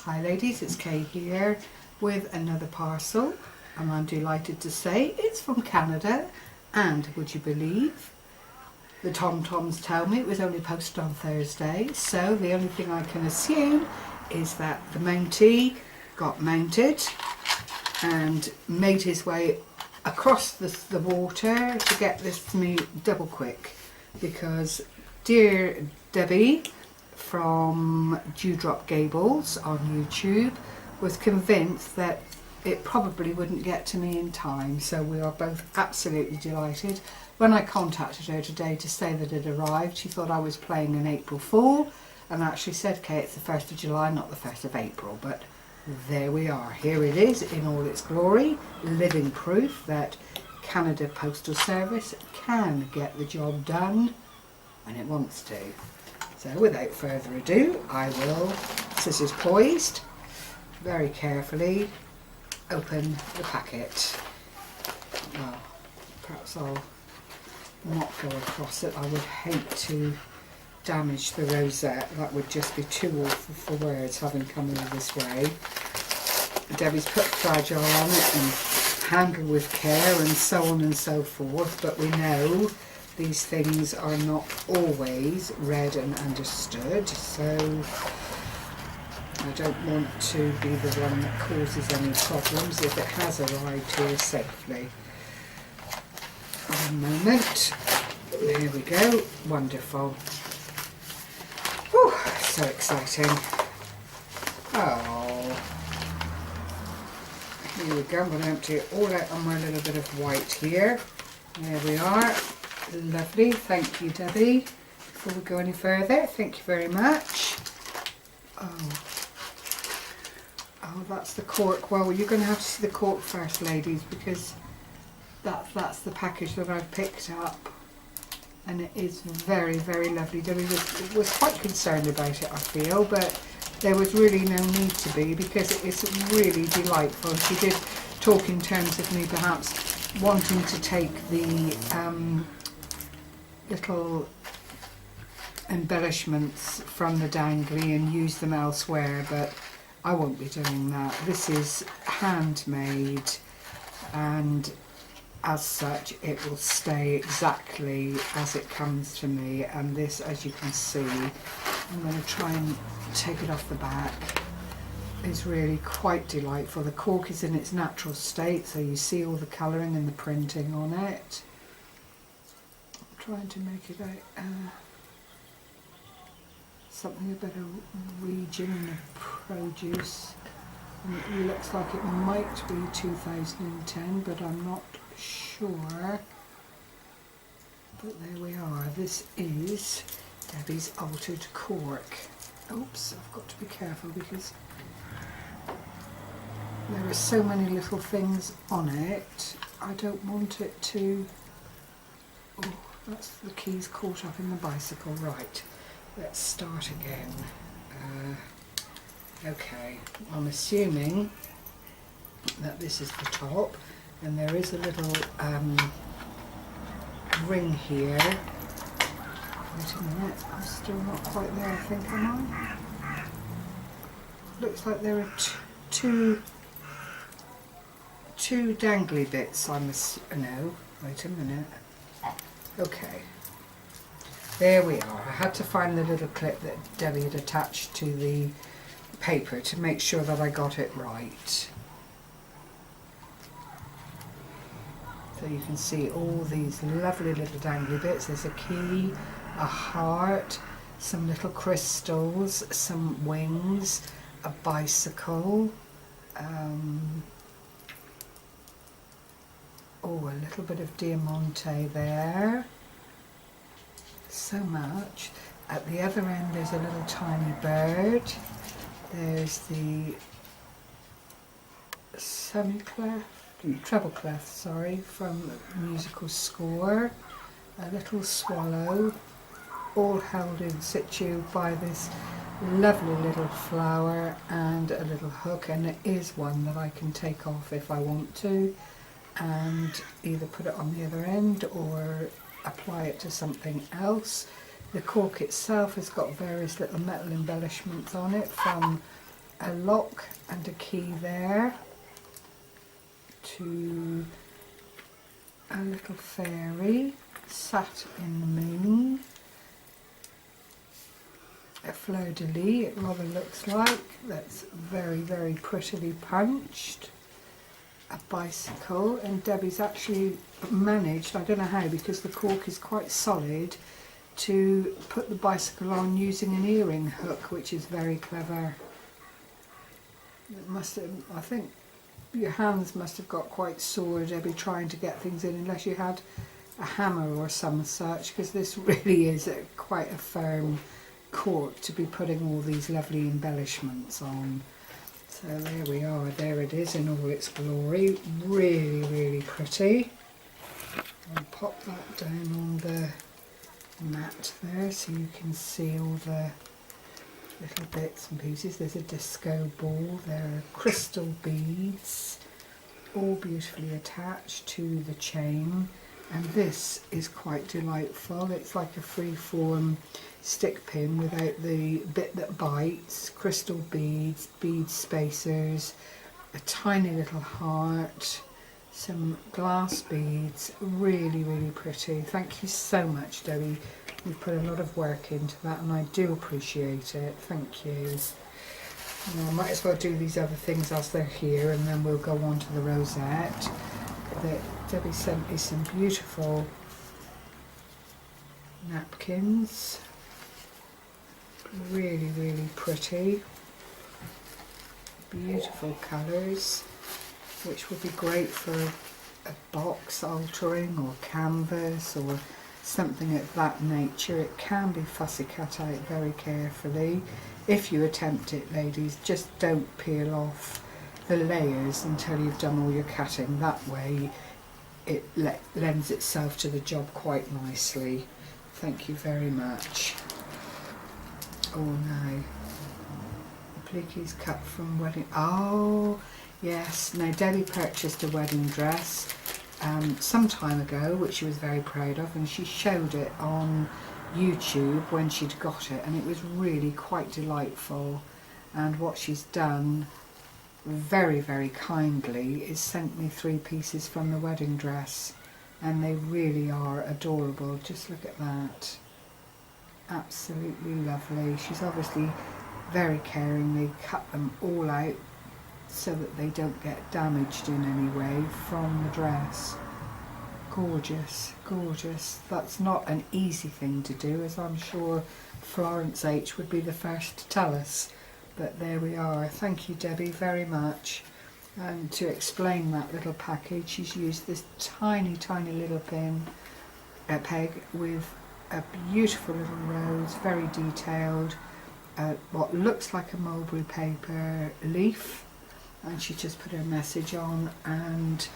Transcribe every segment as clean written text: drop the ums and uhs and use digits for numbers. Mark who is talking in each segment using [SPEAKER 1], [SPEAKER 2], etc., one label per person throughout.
[SPEAKER 1] Hi ladies, it's Kay here with another parcel, and I'm delighted to say it's from Canada. And would you believe, the Tom-Toms tell me it was only posted on Thursday, so the only thing I can assume is that the Mountie got mounted and made his way across the water to get this to me double quick, because dear Debbie from Dewdrop Gables on YouTube was convinced that it probably wouldn't get to me in time, so we are both absolutely delighted. When I contacted her today to say that it arrived, she thought I was playing an April Fool and actually said, "Okay, it's the 1st of July, not the 1st of April." But there we are. Here it is in all its glory, living proof that Canada Postal Service can get the job done when it wants to. So without further ado, I will, scissors poised, very carefully open the packet. Well, perhaps I'll not go across it. I would hate to damage the rosette. That would just be too awful for words, having come all this way. Debbie's put fragile on it and handled with care and so on and so forth, but we know these things are not always read and understood, so I don't want to be the one that causes any problems if it has arrived here safely. One moment. There we go. Wonderful. Whew, so exciting. Oh. Here we go. I'm going to empty it all out on my little bit of white here. There we are. Lovely. Thank you, Debbie. Before we go any further, thank you very much. Oh, that's the cork. Well, you're going to have to see the cork first, ladies, because that's the package that I've picked up, and it is very, very lovely. Debbie was quite concerned about it, I feel, but there was really no need to be, because it is really delightful. She did talk in terms of me perhaps wanting to take the little embellishments from the dangly and use them elsewhere, but I won't be doing that. This is handmade, and as such it will stay exactly as it comes to me. And this, as you can see, I'm going to try and take it off the back, is really quite delightful. The cork is in its natural state, so you see all the colouring and the printing on it. Trying to make it out something a bit of region of produce, and it looks like it might be 2010, but I'm not sure. But there we are. This is Debbie's altered cork. Oops, I've got to be careful because there are so many little things on it. I don't want it to... Oh, that's the keys caught up in the bicycle. Right, let's start again. Okay, I'm assuming that this is the top, and there is a little ring here. Wait a minute, I'm still not quite there, I think, am I? Looks like there are two dangly bits. No, wait a minute. Okay, there we are. I had to find the little clip that Debbie had attached to the paper to make sure that I got it right. So you can see all these lovely little dangly bits. There's a key, a heart, some little crystals, some wings, a bicycle, oh, a little bit of diamante there. So much. At the other end there's a little tiny bird. There's the treble clef, sorry, from the musical score. A little swallow, all held in situ by this lovely little flower and a little hook, and it is one that I can take off if I want to, and either put it on the other end or apply it to something else. The cork itself has got various little metal embellishments on it, from a lock and a key there to a little fairy sat in the moon. A fleur-de-lis, it rather looks like, that's very, very prettily punched. A bicycle, and Debbie's actually managed, I don't know how because the cork is quite solid, to put the bicycle on using an earring hook, which is very clever. It must have, I think your hands must have got quite sore, Debbie, trying to get things in, unless you had a hammer or some such, because this really is quite a firm cork to be putting all these lovely embellishments on. So there we are, there it is in all its glory. Really, really pretty. I'll pop that down on the mat there so you can see all the little bits and pieces. There's a disco ball, there are crystal beads, all beautifully attached to the chain. And this is quite delightful. It's like a free-form stick pin without the bit that bites, crystal beads, bead spacers, a tiny little heart, some glass beads. Really, really pretty. Thank you so much, Debbie. You've put a lot of work into that and I do appreciate it. Thank you. Now, I might as well do these other things as they're here and then we'll go on to the rosette. Debbie sent me some beautiful napkins. Really, really pretty. Beautiful colours, which would be great for a box altering or canvas or something of that nature. It can be fussy cut out very carefully. If you attempt it, ladies, just don't peel off the layers until you've done all your cutting. That way it lends itself to the job quite nicely. Thank you very much. Oh no, the pleaky's cut from wedding. Oh yes, now Debbie purchased a wedding dress some time ago, which she was very proud of, and she showed it on YouTube when she'd got it, and it was really quite delightful. And what she's done very, very kindly is sent me 3 pieces from the wedding dress, and they really are adorable. Just look at that. Absolutely lovely. She's obviously very caringly cut them all out so that they don't get damaged in any way from the dress. Gorgeous, gorgeous. That's not an easy thing to do, as I'm sure Florence H would be the first to tell us. But there we are. Thank you, Debbie, very much. And to explain that little package, she's used this tiny, tiny little peg with a beautiful little rose, very detailed, what looks like a mulberry paper leaf, and she just put her message on and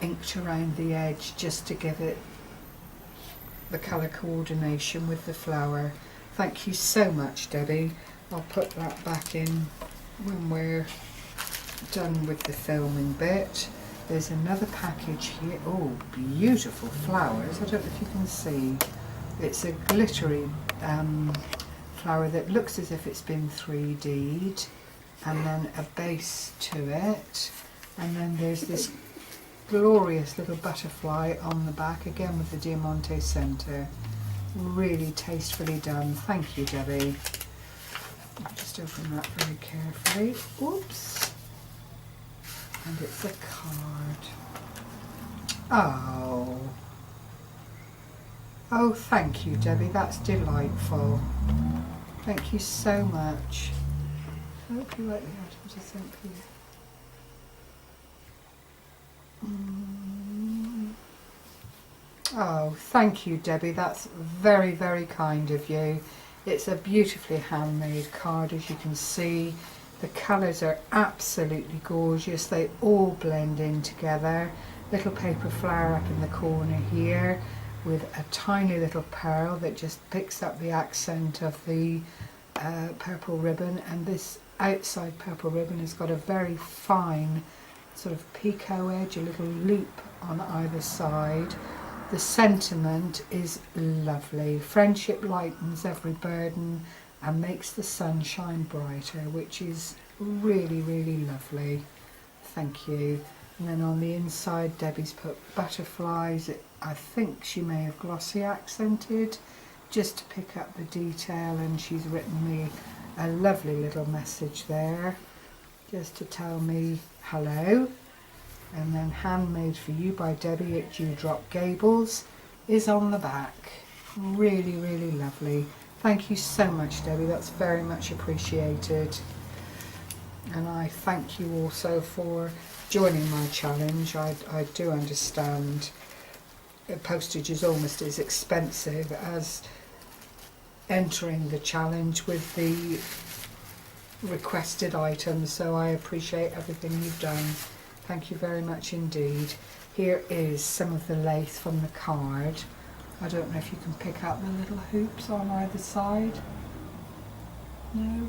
[SPEAKER 1] inked around the edge just to give it the colour coordination with the flower. Thank you so much, Debbie. I'll put that back in when we're done with the filming bit. There's another package here. Oh, beautiful flowers. I don't know if you can see. It's a glittery flower that looks as if it's been 3D'd, and then a base to it, and then there's this glorious little butterfly on the back, again with the diamante centre. Really tastefully done. Thank you, Debbie. I'll just open that very carefully. Oops. And it's a card. Oh. Oh, thank you, Debbie. That's delightful. Thank you so much. I hope you like the items I sent you. Oh, thank you, Debbie. That's very, very kind of you. It's a beautifully handmade card, as you can see. The colours are absolutely gorgeous. They all blend in together. Little paper flower up in the corner here with a tiny little pearl that just picks up the accent of the purple ribbon, and this outside purple ribbon has got a very fine sort of picot edge, a little loop on either side. The sentiment is lovely. Friendship lightens every burden, and makes the sun shine brighter, which is really, really lovely. Thank you. And then on the inside, Debbie's put butterflies. I think she may have glossy accented just to pick up the detail, and she's written me a lovely little message there just to tell me hello. And then handmade for you by Debbie at Dewdrop Gables is on the back. Really, really lovely. Thank you so much, Debbie. That's very much appreciated. And I thank you also for joining my challenge. I do understand postage is almost as expensive as entering the challenge with the requested items, so I appreciate everything you've done. Thank you very much indeed. Here is some of the lace from the card. I don't know if you can pick out the little hoops on either side. No?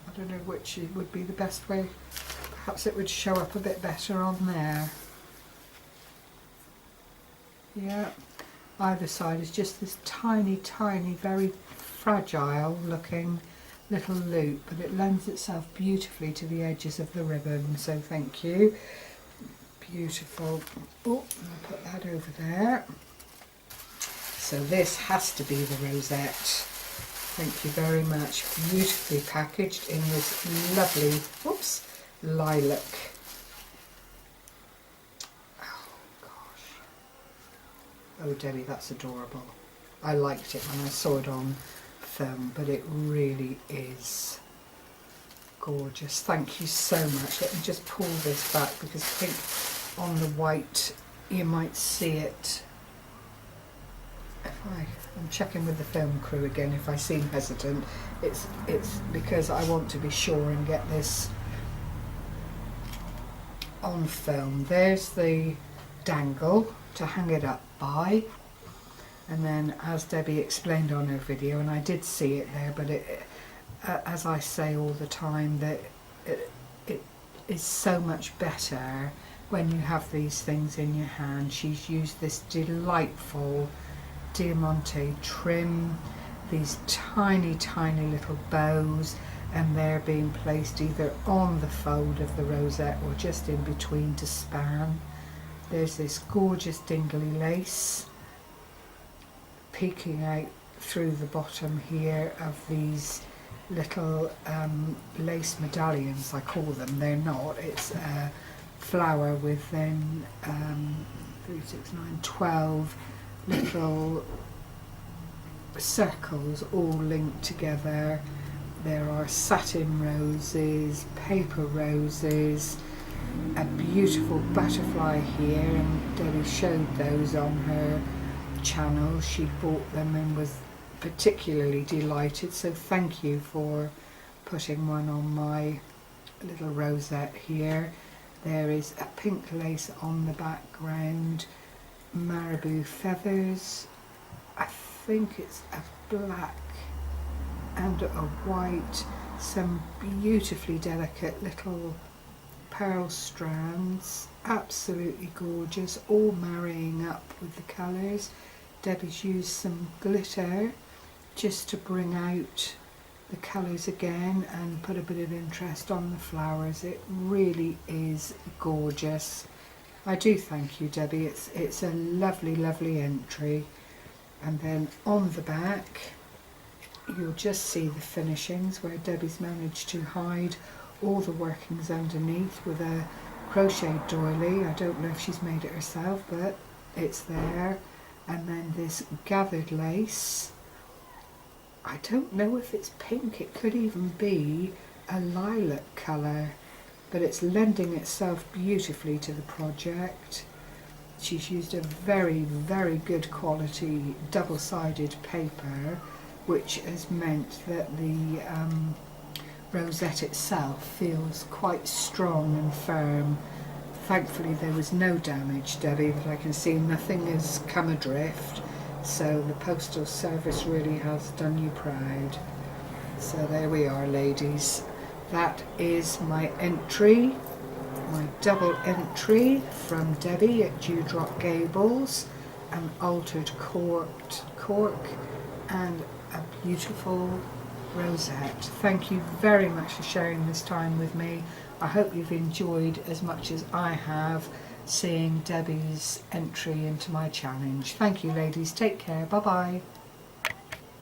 [SPEAKER 1] I don't know which would be the best way. Perhaps it would show up a bit better on there. Yeah. Either side is just this tiny, tiny, very fragile looking little loop, but it lends itself beautifully to the edges of the ribbon, so thank you. Beautiful. Oh, I'll put that over there. So this has to be the rosette. Thank you very much. Beautifully packaged in this lovely, whoops, lilac. Oh gosh. Oh Debbie, that's adorable. I liked it when I saw it on film, but it really is gorgeous. Thank you so much. Let me just pull this back because I think on the white you might see it. I'm checking with the film crew again if I seem hesitant. It's because I want to be sure and get this on film. There's the dangle to hang it up by, and then as Debbie explained on her video, and I did see it there, but as I say all the time, that it is so much better when you have these things in your hand. She's used this delightful diamante trim, these tiny, tiny little bows, and they're being placed either on the fold of the rosette or just in between to span. There's this gorgeous dingly lace peeking out through the bottom here of these little lace medallions, I call them. They're not. It's a flower with then 3, 6, 9, 12 little circles all linked together. There are satin roses, paper roses, a beautiful butterfly here, and Debbie showed those on her channel. She bought them and was particularly delighted, so thank you for putting one on my little rosette here. There is a pink lace on the background, marabou feathers, I think it's a black and a white, some beautifully delicate little pearl strands, absolutely gorgeous, all marrying up with the colours. Debbie's used some glitter just to bring out the colours again and put a bit of interest on the flowers. It really is gorgeous. I do thank you, Debbie. It's a lovely, lovely entry. And then on the back you'll just see the finishings where Debbie's managed to hide all the workings underneath with a crochet doily. I don't know if she's made it herself, but it's there. And then this gathered lace. I don't know if it's pink, it could even be a lilac colour, but it's lending itself beautifully to the project. She's used a very, very good quality double-sided paper, which has meant that the rosette itself feels quite strong and firm. Thankfully there was no damage, Debbie, but I can see nothing has come adrift, so the postal service really has done you proud. So there we are, ladies. That is my entry, my double entry from Debbie at Dewdrop Gables, an altered cork and a beautiful rosette. Thank you very much for sharing this time with me. I hope you've enjoyed as much as I have seeing Debbie's entry into my challenge. Thank you ladies, take care, bye bye.